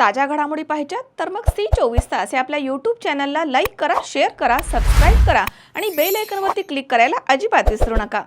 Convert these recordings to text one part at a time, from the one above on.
ताज्या घडामोडी पाहिजेत तर मग C24 तास या आपल्या यूट्यूब चॅनलला लाईक करा, शेअर करा, सबस्क्राईब करा आणि बेल आयकॉनवरती क्लिक करायला अजिबात विसरू नका।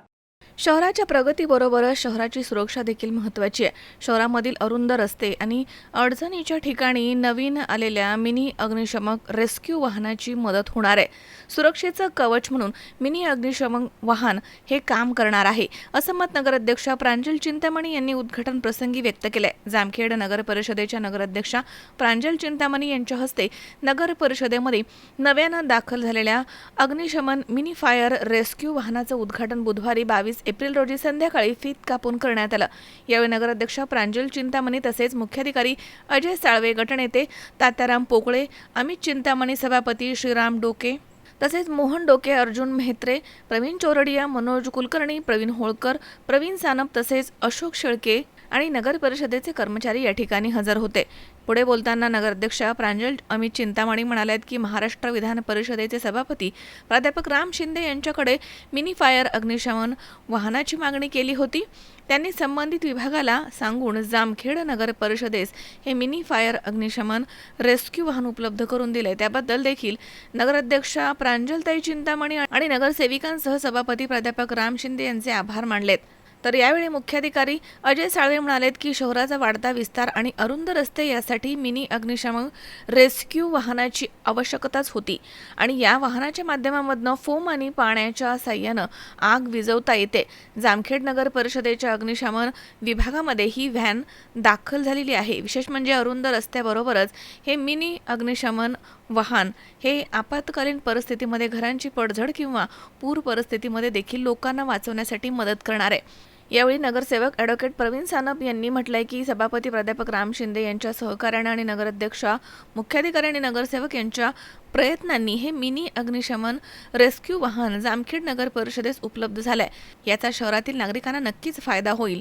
शहराच्या प्रगतीबरोबरच शहराची सुरक्षा देखील महत्त्वाची आहे। शहरामधील अरुंद रस्ते आणि अडचणीच्या ठिकाणी नवीन आलेल्या मिनी अग्निशमक रेस्क्यू वाहनाची मदत होणार आहे। सुरक्षेचं कवच म्हणून मिनी अग्निशमक वाहन हे काम करणार आहे, असं मत नगराध्यक्षा प्रांजल चिंतामणी यांनी उद्घाटन प्रसंगी व्यक्त केले। जामखेड नगर परिषदेच्या नगराध्यक्षा प्रांजल चिंतामणी यांच्या हस्ते नगर परिषदेमध्ये नव्यानं दाखल झालेल्या अग्निशमन मिनी फायर रेस्क्यू वाहनाचं उद्घाटन बुधवारी 22 एप्रिल रोजी संध्याकाळी फीत कापून करण्यात आलं। यावेळी नगराध्यक्षा प्रांजल चिंतामणी तसेच मुख्याधिकारी अजय साळवे, गटनेते तात्याराम पोकळे, अमित चिंतामणी, सभापती श्रीराम डोके तसेच मोहन डोके, अर्जुन मेहत्रे, प्रवीण चोरडिया, मनोज कुलकर्णी, प्रवीण होळकर, प्रवीण सानप तसेच अशोक शेळके आणि नगर परिषदेचे कर्मचारी या ठिकाणी हजर होते। पुढे बोलताना नगराध्यक्षा प्रांजल अमित चिंतामणी म्हणाल्यात की महाराष्ट्र विधान परिषदेचे सभापती प्राध्यापक राम शिंदे यांच्याकडे मिनी फायर अग्निशमन वाहनाची मागणी केली होती। त्यांनी संबंधित विभागाला सांगून जामखेड नगर परिषदेस हे मिनी फायर अग्निशमन रेस्क्यू वाहन उपलब्ध करून दिले। त्याबद्दल देखील नगराध्यक्षा प्रांजलताई चिंतामणी आणि नगरसेविकांसह सभापती प्राध्यापक राम शिंदे यांचे आभार मानलेत। तर यावेळी मुख्याधिकारी अजय साळवे म्हणालेत की शहराचा वाढता विस्तार आणि अरुंद रस्ते यासाठी मिनी अग्निशमक रेस्क्यू वाहनाची आवश्यकताच होती आणि या वाहनाच्या माध्यमामधून फोम आणि पाण्याच्या साह्यानं आग विझवता येते। जामखेड नगर परिषदेच्या अग्निशमन विभागामध्ये ही व्हॅन दाखल झालेली आहे। विशेष म्हणजे अरुंद रस्त्याबरोबरच हे मिनी अग्निशमन वाहन हे आपत्कालीन परिस्थितीमध्ये घरांची पडझड किंवा पूर परिस्थितीमध्ये देखील लोकांना वाचवण्यासाठी मदत करणार आहे। यावेळी नगरसेवक ॲडव्होकेट प्रवीण सानप यांनी म्हटलंय की सभापती प्राध्यापक राम शिंदे यांच्या सहकार्याने आणि नगराध्यक्षा, मुख्याधिकारी आणि नगरसेवक यांच्या प्रयत्नांनी हे मिनी अग्निशमन रेस्क्यू वाहन जामखेड नगर परिषदेस उपलब्ध झालंय। याचा शहरातील नागरिकांना नक्कीच फायदा होईल,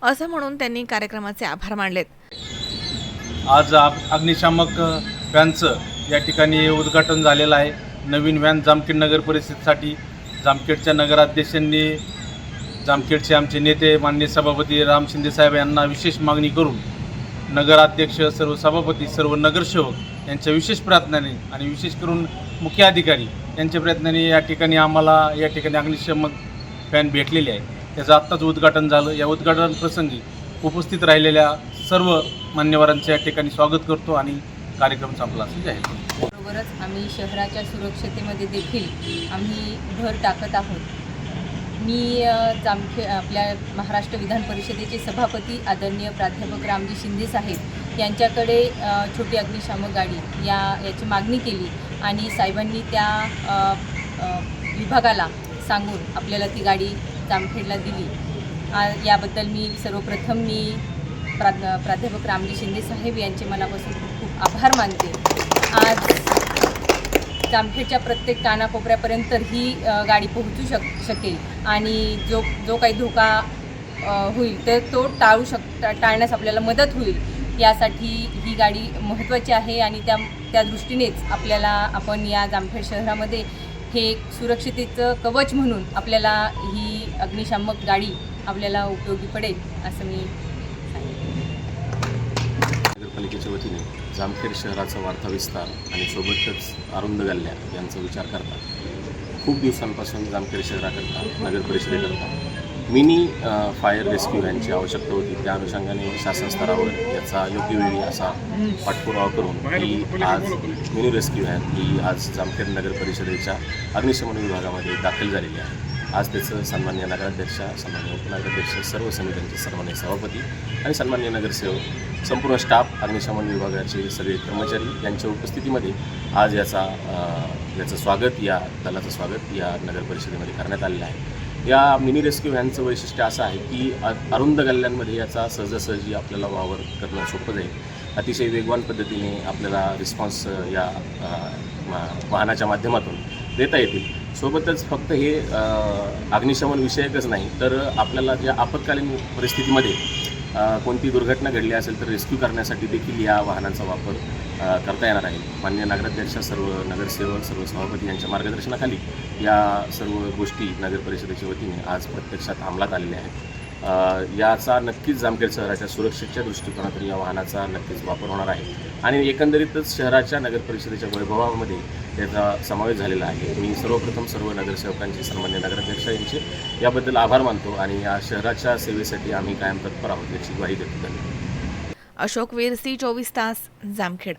असं म्हणून त्यांनी कार्यक्रमाचे आभार मानलेत। आज अग्निशामक व्हॅनचं या ठिकाणी उद्घाटन झालेलं आहे। नवीन व्हॅन जामखेड नगर परिषदेसाठी जामखेडच्या नगराध्यक्षांनी जामखेडचे आमचे नेते माननीय सभापती राम शिंदे साहेब यांना विशेष मागणी करून नगराध्यक्ष, सर्व सभापती, सर्व नगरसेवक यांच्या विशेष प्रयत्नाने आणि विशेष करून मुख्य अधिकारी यांच्या प्रयत्नाने या ठिकाणी आम्हाला या ठिकाणी अग्निशमक व्हॅन भेटलेली आहे। त्याचं आत्ताच उद्घाटन झालं। या उद्घाटन प्रसंगी उपस्थित राहिलेल्या सर्व मान्यवरांचे या ठिकाणी स्वागत करतो आणि कार्यक्रम संपला असं जाहीर करतो। बरोबरच आम्ही शहराच्या सुरक्षतेमध्ये देखील आम्ही भर टाकत आहोत। मी आपल्या महाराष्ट्र विधान परिषदेचे सभापती आदरणीय प्राध्यापक रामजी शिंदे साहेब यांच्याकडे छोटी अग्निशामक गाडी याची मागणी केली आणि साहेबांनी त्या विभागाला सांगून आपल्याला ती गाडी जामखेडला दिली। याबद्दल मी सर्वप्रथम प्राध्यापक रामजी शिंदे साहेब यांचे मनापासून खूप आभार मानते। आज जामखेडच्या प्रत्येक कानाकोपऱ्यापर्यंत ही गाडी पोहोचू शकेल आणि जो काही धोका होईल तर तो टाळण्यास आपल्याला मदत होईल। यासाठी ही गाडी महत्त्वाची आहे आणि त्या दृष्टीनेच आपण या जामखेड शहरामध्ये हे सुरक्षितेचं कवच म्हणून आपल्याला ही अग्निशामक गाडी आपल्याला उपयोगी पडेल असं मी नगरपालिकेच्या वतीने जामखेड शहराचा वाढता विस्तार आणि सोबतच अरुंद गल्ल्या यांचा विचार करता खूप दिवसांपासून जामखेड शहराकरता, नगर परिषदेकरता मिनी फायर रेस्क्यू व्हॅनची आवश्यकता होती। त्या अनुषंगाने शासन स्तरावर याचा योग्य वेळी असा पाठपुरावा करून ही आज मिनी रेस्क्यू व्हॅन ही आज जामखेड नगर परिषदेच्या अग्निशमन विभागामध्ये दाखल झालेली आहे। आज त्याचं सन्माननीय नगराध्यक्षा, सन्माननीय उपनगराध्यक्ष, सर्व समित्यांचे सन्माननीय सभापती आणि सन्माननीय नगरसेवक, संपूर्ण स्टाफ, अग्निशमन विभागाचे सगळे कर्मचारी यांच्या उपस्थितीमध्ये आज याचं स्वागत, या दलाचं स्वागत या नगर परिषदेमध्ये करण्यात आलेलं आहे। या मिनी रेस्क्यू व्हॅनचं वैशिष्ट्य असं आहे की अरुंद गल्ल्यांमध्ये याचा सहजासहजी आपल्याला वावर करणं सोपं जाईल। अतिशय वेगवान पद्धतीने आपल्याला रिस्पॉन्स या वाहनाच्या माध्यमातून देता येतील। सोबतच फक्त हे अग्निशमन विषयकच नाही तर आपल्याला ज्या आपत्कालीन परिस्थितीमध्ये कोणती दुर्घटना घडली असेल तर रेस्क्यू करण्यासाठी देखील या वाहनांचा वापर करता येणार आहे। माननीय नगराध्यक्ष, सर्व नगरसेवक, सर्व सभापती यांच्या मार्गदर्शनाखाली या सर्व गोष्टी नगर परिषदेच्या वतीने आज प्रत्यक्षात अंमलात आलेल्या आहेत। याचा नक्कीच जामखेड शहराच्या सुरक्षेच्या दृष्टिकोनातून या वाहनाचा नक्कीच वापर होणार आहे आणि एकंदरीतच शहराच्या नगर परिषदेच्या वैभवामध्ये त्याचा समावेश झालेला आहे. मी सर्वप्रथम सर्व नगरसेवकांचे, सन्मान्य नगराध्यक्ष यांचे याबद्दल आभार मानतो आणि या शहराच्या सेवेसाठी आम्ही कायम तत्पर आहोत याची ग्वाही देतो. धन्यवाद. अशोक वीर, सी 24 तास, जामखेड.